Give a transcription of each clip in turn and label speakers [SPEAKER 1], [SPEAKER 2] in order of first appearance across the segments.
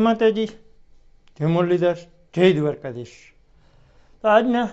[SPEAKER 1] માતાજી, જય મુરલીધર, જય દ્વારકાધીશ। તો આજના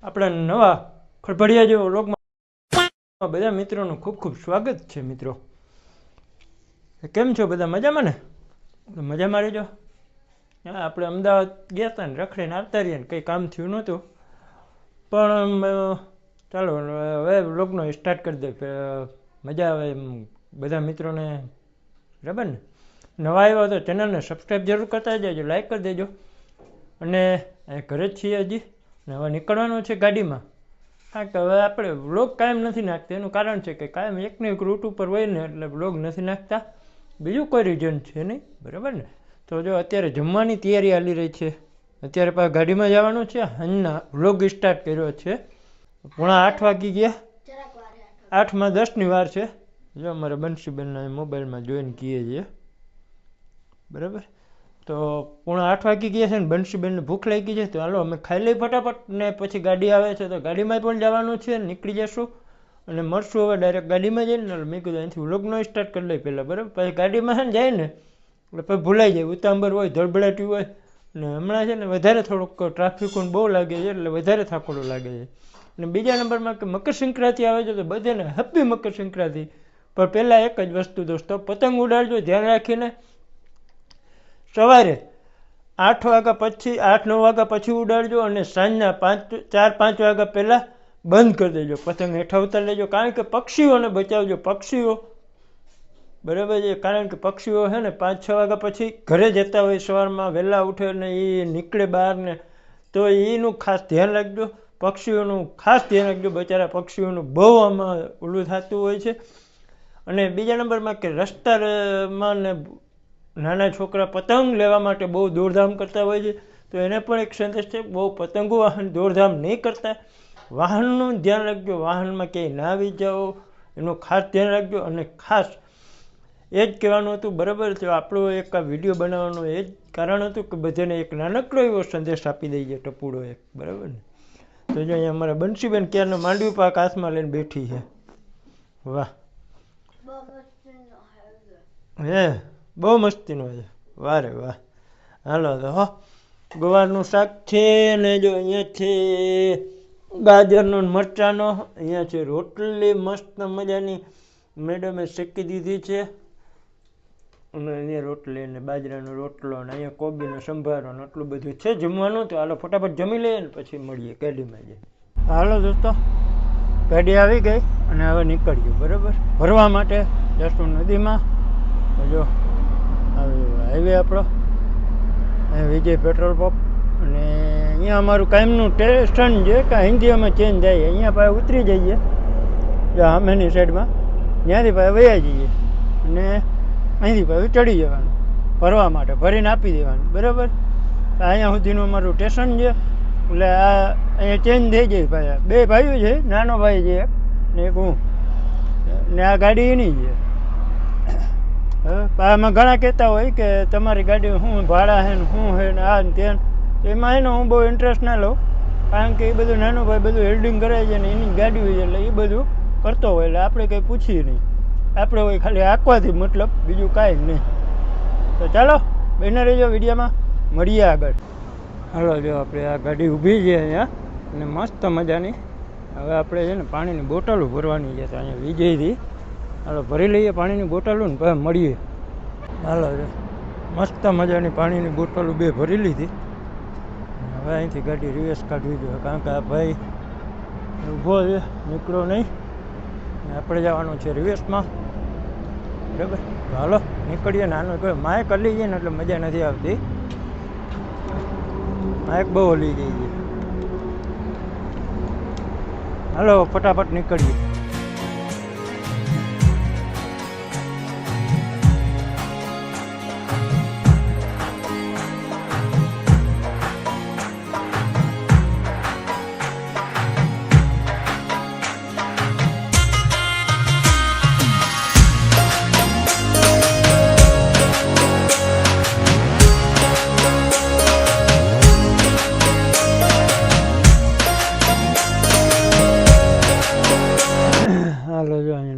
[SPEAKER 1] આપણા નવા ખળભળિયા જેવો વ્લોગમાં બધા મિત્રોનું ખૂબ ખૂબ સ્વાગત છે। મિત્રો કેમ છો બધા? મજામાં ને? મજામાં રહેજો। આપણે અમદાવાદ ગયા હતા ને રખડીને આવતા રહ્યા ને કંઈ કામ થયું નહોતું, પણ ચાલો હવે વ્લોગનો સ્ટાર્ટ કરી દે। મજા આવે એમ બધા મિત્રોને, બરાબર ને? નવા આવ્યા તો ચેનલને સબસ્ક્રાઈબ જરૂર કરતા જજો, લાઈક કરી દેજો। અને ઘરે જ છીએ હજી ને હવે નીકળવાનું છે ગાડીમાં, કારણ કે હવે આપણે વ્લોગ કાયમ નથી નાખતા। એનું કારણ છે કે કાયમ એકને એક રૂટ ઉપર હોય ને એટલે વ્લોગ નથી નાખતા, બીજું કોઈ રીઝન છે નહીં, બરાબર ને? તો જો અત્યારે જમવાની તૈયારી ચાલી રહી છે, અત્યારે પાછા ગાડીમાં જવાનું છે। હાંજના વ્લોગ સ્ટાર્ટ કર્યો છે, 7:45 વાગી ગયા, 8:10ની વાર છે। જો અમારે બંસીબેનના મોબાઈલમાં જોઈને કહીએ છીએ, બરાબર? તો 7:45 વાગી ગયા છે ને બંસીબેનને ભૂખ લાગી છે, તો હાલો અમે ખાઈ લઈ ફટાફટ, ને પછી ગાડી આવે છે તો ગાડીમાં પણ જવાનું છે, નીકળી જશું અને મળશું હવે ડાયરેક્ટ ગાડીમાં જઈને। મેં કીધું અહીંથી વ્લોગનો સ્ટાર્ટ કરી લઈ પહેલાં, બરાબર? પછી ગાડીમાં છે ને જાય ને એટલે પછી ભૂલાઈ જાય, ઉતાંબર હોય, ધડબડાટી હોય, ને હમણાં છે ને વધારે થોડુંક ટ્રાફિક બહુ લાગે છે એટલે વધારે થાકોડો લાગે છે। અને બીજા નંબરમાં કે મકર સંક્રાંતિ આવે છે તો બધાને હેપી મકર સંક્રાંતિ। પણ પહેલાં એક જ વસ્તુ દોસ્તો, પતંગ ઉડાડજો ધ્યાન રાખીને, સવારે 8 વાગ્યા પછી, 8-9 વાગ્યા પછી ઉડાડજો અને સાંજના 4-5 વાગ્યા પહેલાં બંધ કરી દેજો, પતંગ હેઠા ઉતારી લેજો, કારણ કે પક્ષીઓને બચાવજો, પક્ષીઓ, બરાબર છે? કારણ કે પક્ષીઓ છે ને 5-6 વાગ્યા પછી ઘરે જતા હોય, સવારમાં વહેલા ઉઠે ને એ નીકળે બહાર ને, તો એનું ખાસ ધ્યાન રાખજો, પક્ષીઓનું ખાસ ધ્યાન રાખજો, બચારા પક્ષીઓનું બહુ આમાં ઓલું થતું હોય છે। અને બીજા નંબરમાં કે રસ્તામાં ને નાના છોકરા પતંગ લેવા માટે બહુ દોડધામ કરતા હોય છે, તો એને પણ એક સંદેશ છે, બહુ પતંગો વાહન દોડધામ નહીં કરતા, વાહનનું ધ્યાન રાખજો, વાહનમાં ક્યાંય ના આવી જાઓ એનું ખાસ ધ્યાન રાખજો। અને ખાસ એ જ કહેવાનું હતું, બરાબર? તો આપણો એક આ વિડીયો બનાવવાનું એ જ કારણ હતું કે બધાને એક નાનકડો એવો સંદેશ આપી દઈએ, ટપુડો એક, બરાબર ને? તો જો અહીંયા અમારા બંસીબેન ક્યારનો માંડવી પાક હાથમાં લઈને બેઠી છે, વાહ, હે બહુ મસ્તીનો છે, વાહ રે વાહ। હાલો તો હો, ગવારનું શાક છે ને જો અહીંયા છે ગાજરનો મરચાંનો, અહીંયા છે રોટલી મસ્ત મજાની મેડમે શેકી દીધી છે, અને અહીંયા રોટલી ને બાજરાનો રોટલો ને અહીંયા કોબીનો સંભારો ને એટલું બધું છે જમવાનું। તો હાલો ફટાફટ જમી લઈએ ને પછી મળીએ ગાડીમાં જઈએ। હાલો દોસ્તો, ગાડી આવી ગઈ અને હવે નીકળ્યું, બરાબર? ભરવા માટે જશું નદીમાં। તો જો હાઈવે આપણો, અહીંયા વિજય પેટ્રોલ પંપ, અને અહીંયા અમારું કાયમનું સ્ટેશન છે કે અહીંથી અમે ચેન્જ થઈએ, અહીંયા પાસે ઉતરી જઈએ સામેની સાઈડમાં, ત્યાંથી પાસે વયા જઈએ અને અહીંથી પાછું ચડી જવાનું ભરવા માટે, ભરીને આપી દેવાનું, બરાબર? તો અહીંયા સુધીનું અમારું સ્ટેશન છે, એટલે આ અહીંયા ચેન્જ થઈ જાય પાછા। 2 ભાઈઓ છે, નાનો ભાઈ છે ને એક હું, ને આ ગાડી એની છે। આમાં ઘણા કહેતા હોય કે તમારી ગાડી શું ભાડા છે ને શું છે ને આ ને તે, એમાં એનો હું બહુ ઇન્ટરેસ્ટ ના લઉં, કારણ કે એ બધું નાનો ભાઈ બધું હેલ્ડિંગ કરે છે ને એની ગાડી હોય એટલે એ બધું કરતો હોય, એટલે આપણે કંઈ પૂછીએ નહીં, આપણે હોય ખાલી આંકવાથી મતલબ, બીજું કાંઈ નહીં। તો ચાલો બને રહેજો વિડીયોમાં, મળીએ આગળ। હાલો જો આપણે આ ગાડી ઊભી છે અહીંયા અને મસ્ત મજાની, હવે આપણે છે ને પાણીની બોટલો ભરવાની છે, તો અહીંયા વિજયથી હાલો ભરી લઈએ પાણીની બોટલો ને પછી મળીએ। હાલો જો મસ્ત મજાની પાણીની બોટલો 2 ભરી લીધી, હવે અહીંથી ગાડી રિવર્સ કાઢવી જોઈએ, કારણ કે આ ભાઈ ઊભો છે, નીકળો નહીં, ને આપણે જવાનું છે રિવર્સમાં, બરાબર? હાલો નીકળીએ। નાનો કોઈ માઇક હલી જાય ને એટલે મજા નથી આવતી, માઇક બહુ હલી જાય છે। હાલો ફટાફટ નીકળીએ।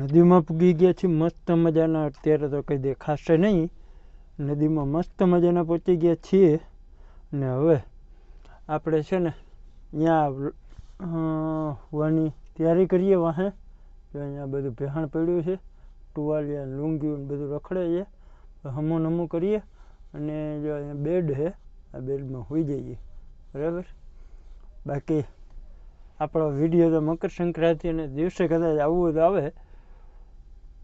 [SPEAKER 1] નદીમાં પૂગી ગયા છીએ મસ્ત મજાના, અત્યારે તો કંઈ દેખાશે નહીં, નદીમાં મસ્ત મજાના પહોંચી ગયા છીએ ને હવે આપણે છે ને ત્યાં હોવાની તૈયારી કરીએ. વાહે તો અહીંયા બધું ભેહાણ પડ્યું છે, ટુવાલિયા લુંગીયું બધું રખડે છે. હમો નમો કરીએ અને જો અહીંયા બેડ છે, આ બેડમાં સૂઈ જઈએ. બરાબર. બાકી આપણો વિડીયો તો મકર સંક્રાંતિના દિવસે કદાચ આવવું તો આવે.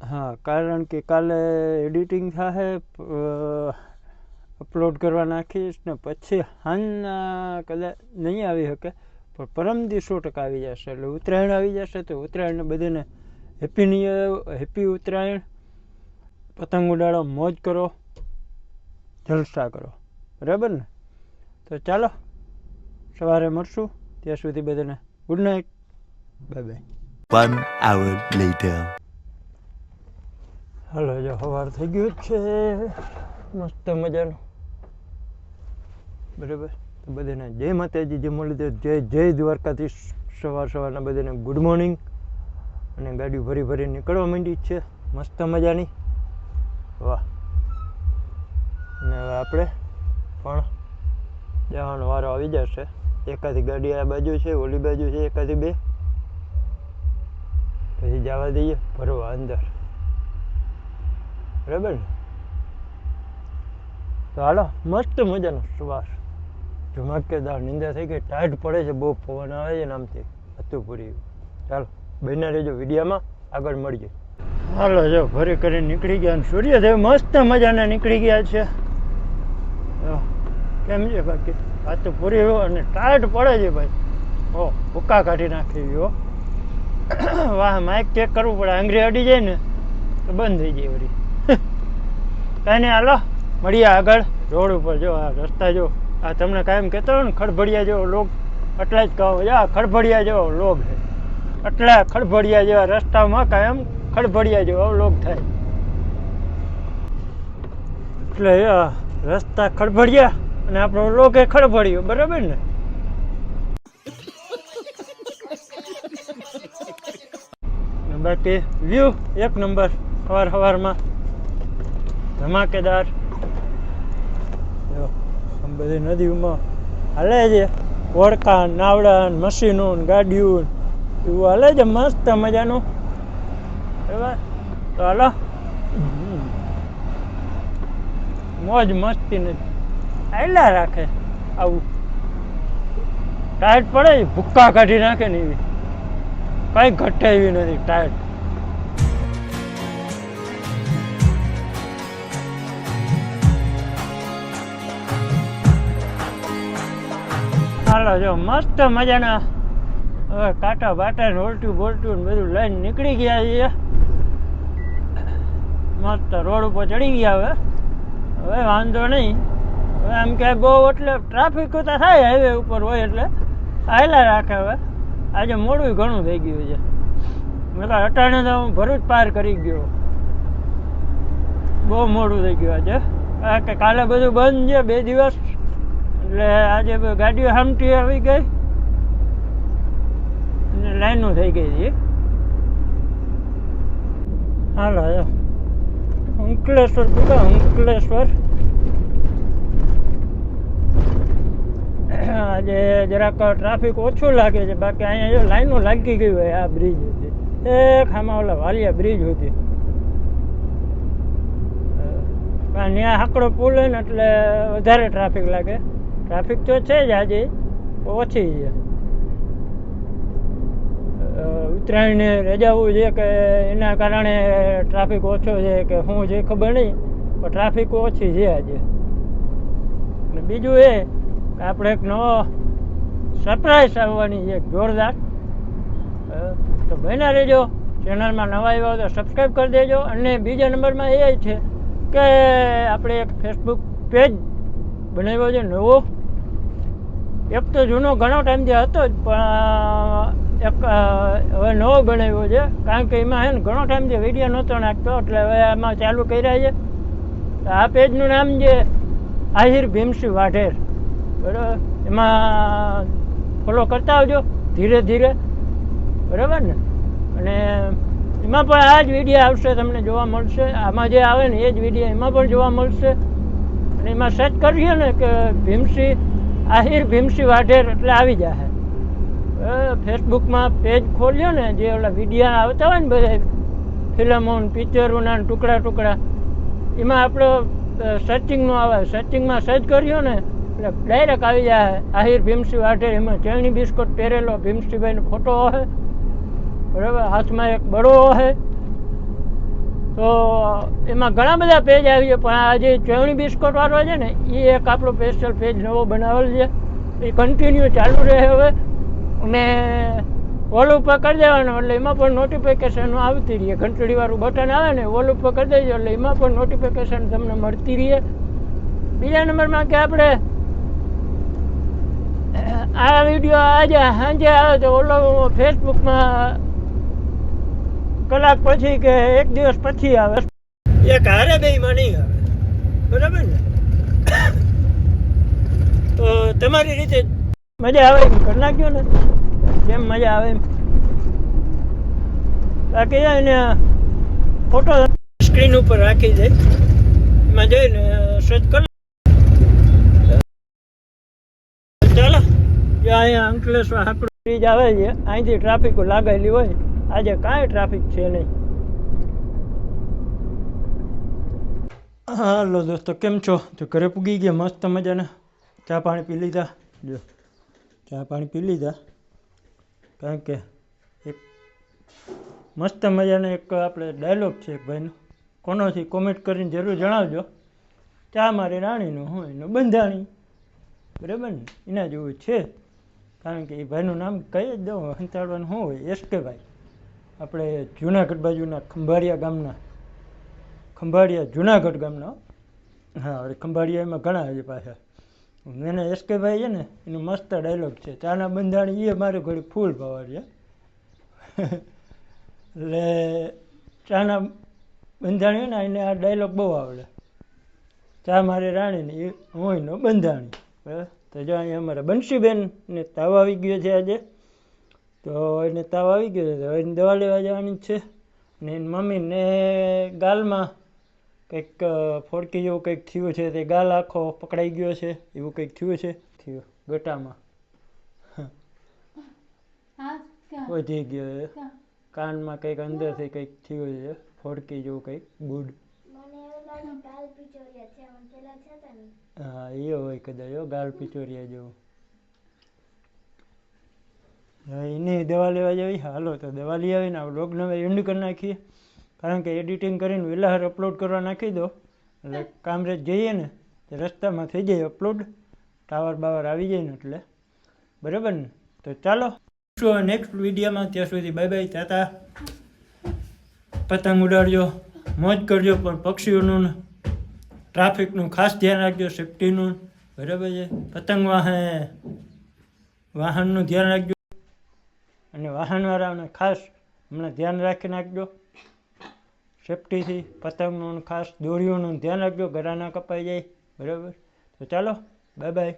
[SPEAKER 1] હા, કારણ કે કાલે એડિટિંગ થશે, અપલોડ કરવા નાખીશ ને પછી હાલના કદાચ નહીં આવી શકે, પણ પરમદી 100% આવી જશે. એટલે ઉત્તરાયણ આવી જશે તો ઉત્તરાયણને બધાને happy new year, happy Uttarayan. પતંગ ઉડાડો, મોજ કરો, જલસા કરો. બરાબર ને? તો ચાલો સવારે મળશું. ત્યાં સુધી બધાને good night, bye bye.
[SPEAKER 2] 1 hour later.
[SPEAKER 1] હાલો, જો સવાર થઈ ગયું છે મસ્ત મજાનું. બરાબર. તો બધાને જય માતાજી, જય મુરલીધર, જય દ્વારકાધીશ. સવારના બધાને ગુડ મોર્નિંગ. અને ગાડી ભરી ભરી નીકળવા માંડી છે મસ્ત મજાની. વાહ. અને હવે આપણે પણ જવાનો વારો આવી જશે. એકાદી ગાડી આ બાજુ છે, ઓલી બાજુ છે, એકાદી બે, પછી જવા દઈએ ભરવા અંદર. બરાબર ને? તો હાલો, મસ્ત મજાનો સવાર. ધમાકેદાર નિંદા થઈ ગઈ, ટાઈટ પડે છે, બહુ પવન આવે છે ને આમથી હતું પૂરી. ચાલો બન્યા રહેજો વિડીયોમાં, આગળ મળીએ. હાલો, જો ભરી કરીને નીકળી ગયા અને સૂર્યદેવ મસ્ત મજાના નીકળી ગયા છે. કેમ છે બાકી? આ તો પૂરી અને ટાઈટ પડે છે ભાઈ. ઓ ભૂકા કાઢી નાખી. હો વાહ, માઇક ચેક કરવું પડે, આંગળી અડી જાય ને તો બંધ થઈ જાય વળી. કાંઈ નહીં, હાલો મળીએ આગળ રોડ ઉપર. જો આ રસ્તા જો, આ તમને કાયમ કહેતો હોય ને ખડભડિયા જેવો લોક, એટલા જ કહો. આ ખડભડિયા જેવો લોક છે, એટલા ખડભડિયા જેવા રસ્તામાં કાયમ ખડભડિયા જેવો લોક થાય. એટલે રસ્તા ખડભડિયા અને આપણો લોક એ ખડભડિયો. બરાબર ને? બાકી વ્યૂ એક નંબર. સવારમાં ધમાકેદાર. આમ બધી નદીમાં હાલે છે, વડકા, નાવડા, મશીનો, ગાડીઓ એવું હાલે છે મસ્ત મજાનું. બરાબર. તો હાલો, મોજ મસ્તી નથી આયલા રાખે. આવું ટાઈટ પડે, ભૂક્કા કાઢી નાખે ને એવી કઈ ઘટે એવી નથી ટાઈટ. હાલો, જો મસ્ત મજાના હવે કાંટા બાટા ને ઓલટ્યું બોલટ્યું ને બધું લઈને નીકળી ગયા છીએ. મસ્ત રોડ ઉપર ચડી ગયા. હવે વાંધો નહીં. હવે આમ કે બહુ એટલે ટ્રાફિક તો થાય હાઈવે ઉપર હોય એટલે આયલા રાખે. હવે આજે મોડું ઘણું થઈ ગયું છે. મેં તો અટાણે તો હું ભરૂચ પાર કરી ગયો. બહુ મોડું થઈ ગયું આજે. કારણ કે કાલે બધું બંધ છે 2 દિવસ, એટલે આજે ગાડીઓ સામટી આવી ગઈ અને લાઈનો થઈ ગઈ છે. હાલો, અંકલેશ્વર પૂરા. અંકલેશ્વર આજે જરાક ટ્રાફિક ઓછું લાગે છે. બાકી અહીંયા જો લાઈનો લાગી ગઈ હોય. આ બ્રિજ હતી, એક આમાં ઓલા વાલિયા બ્રિજ હતી. ત્યાં હાકડો પુલ હોય ને એટલે વધારે ટ્રાફિક લાગે. ટ્રાફિક તો છે જ આજે, ઓછી છે. ઉત્તરાયણને રજાઓ છે કે એના કારણે ટ્રાફિક ઓછો છે કે શું છે ખબર નહીં, પણ ટ્રાફિક ઓછી છે આજે. અને બીજું એ કે આપણે એક નવો સરપ્રાઈઝ આવવાની છે જોરદાર. તો બન્યા રહેજો. ચેનલમાં નવા આવ્યા હોય તો સબસ્ક્રાઈબ કરી દેજો. અને બીજા નંબરમાં એ છે કે આપણે એક ફેસબુક પેજ બનાવ્યો છે નવો. એક તો જૂનો ઘણો ટાઈમથી હતો જ, પણ એક હવે નવો બનાવ્યો છે. કારણ કે એમાં છે ને ઘણો ટાઈમથી વિડીયો નહોતો નાખતો, એટલે હવે આમાં ચાલુ કર્યા છે. આ પેજનું નામ છે આહિર ભીમસિંહ વાઢેર. બરાબર. એમાં ફોલો કરતા આવજો ધીરે ધીરે. બરાબર ને? અને એમાં પણ આ જ વિડીયો આવશે, તમને જોવા મળશે. આમાં જે આવે ને એ જ વિડીયો એમાં પણ જોવા મળશે. અને એમાં સર્ચ કરીએ ને કે ભીમસિંહ આહિર ભીમસિંહ વાઢેર એટલે આવી જાય. ફેસબુકમાં પેજ ખોલ્યો ને જે ઓલા વિડીયા આવતા હોય ને બધા ફિલ્મો પિક્ચરોના ટુકડા ટુકડા એમાં આપણો સર્ચિંગનું આવે. સર્ચિંગમાં સર્ચ કર્યો ને એટલે ડાયરેક્ટ આવી જાય આહિર ભીમસિંહ વાઢેર. એમાં ચેણી બિસ્કોટ પહેરેલો ભીમસિંહભાઈનો ફોટો હોય બરાબર, હાથમાં એક બળો હોય. તો એમાં ઘણા બધા પેજ આવી ગયા, પણ આ જે ચેવણી બિસ્કોટ વાળો છે ને એ એક આપણો સ્પેશિયલ પેજ નવો બનાવેલ છે. એ કન્ટિન્યુ ચાલુ રહે હવે. અને વોલ ઉપર કરી દેવાનું એટલે એમાં પણ નોટિફિકેશન આવતી રહે. ઘંટડીવાળું બટન આવે ને વોલ ઉપર કરી દેજો એટલે એમાં પણ નોટિફિકેશન તમને મળતી રહે. બીજા નંબરમાં કે આપણે આ વિડીયો આજે સાંજે આવે તો ઓલો ફેસબુકમાં કલાક પછી કે એક દિવસ પછી આવે. એક હારે બેમાં નહીં આવે, બરાબર ને? તો તમારી રીતે મજા આવે એમ કરી નાખ્યો ને, જેમ મજા આવે એમ. બાકી એને ફોટો સ્ક્રીન ઉપર રાખી દે, એમાં જઈને સર્ચ કરી. ચાલો, જે અહીંયા અંકલેશ્વર હાકડો બ્રિજ આવે છે અહીંથી ટ્રાફિક લાગેલી હોય. આજે કાંઈ ટ્રાફિક છે નહીં. હાલો દોસ્તો, કેમ છો? તો ઘરે પૂગી ગયા મસ્ત મજાના. ચા પાણી પી લીધા. જો ચા પાણી પી લીધા, કારણ કે એક મસ્ત મજાનો એક આપણે ડાયલોગ છે એક ભાઈનો. કોનો છે કોમેન્ટ કરીને જરૂર જણાવજો. ચા મારી રાણીનું હોય એનું બંધાણી, બરાબર ને? એના જેવું છે. કારણ કે એ ભાઈનું નામ કહી જ દઉં, સંતાડવાનું શું હોય, એસ કે ભાઈ. આપણે જુનાગઢ બાજુના ખંભાળિયા ગામના, ખંભાળિયા જુનાગઢ ગામના. હા, હવે ખંભાળિયા એમાં ઘણા છે પાછા. એને એસ કે ભાઈ છે ને એનું મસ્ત ડાયલોગ છે, ચાના બંધાણી એ મારે ઘડી ફૂલ પાવર છે. એટલે ચાના બંધાણી ને એને આ ડાયલોગ બહુ આવડે. ચા મારે રાણીને એ હું એનો બંધાણી. બરાબર, તો જો અહીંયા અમારા બંસીબેનને તાવ આવી ગયો છે આજે. તો એને તાવ આવી ગયો છે તો એને દવા લેવા જવાની છે. ને એની મમ્મીને ગાલમાં કંઈક ફોડકી જેવું કંઈક થયું છે, તે ગાલ આખો પકડાઈ ગયો છે, એવું કંઈક થયું છે. થયું ગટામાં વધી ગયો છે, કાનમાં કંઈક અંદરથી કંઈક થયું છે, ફોડકી જેવું કંઈક ગુડ. હા, એ હોય કદાચ ગાલ પિચોરિયા જેવું. એની દવા લેવા જવી. હાલો તો દવા લઈ આવીને આપણે વ્લોગ નવે એન્ડ કરી નાખીએ. કારણ કે એડિટિંગ કરીને વહેલા અપલોડ કરવા નાખી દો એટલે કામરેજ જઈએ ને તો રસ્તામાં થઈ જાય અપલોડ, ટાવર બાવર આવી જાય ને એટલે, બરાબર ને? તો ચાલો નેક્સ્ટ વિડીયોમાં, ત્યાં સુધી બાય બાય, તાતા. પતંગ ઉડાડજો, મોજ કરજો, પણ પક્ષીઓનું ટ્રાફિકનું ખાસ ધ્યાન રાખજો, સેફ્ટીનું, બરાબર છે? પતંગ વાહનનું ધ્યાન રાખજો. અને વાહનવાળાને ખાસ હમણાં ધ્યાન રાખી નાખજો સેફ્ટીથી. પતંગનું ખાસ દોરીઓનું ધ્યાન રાખજો, ગળા ના કપાઈ જાય, બરાબર? તો ચાલો, બાય બાય.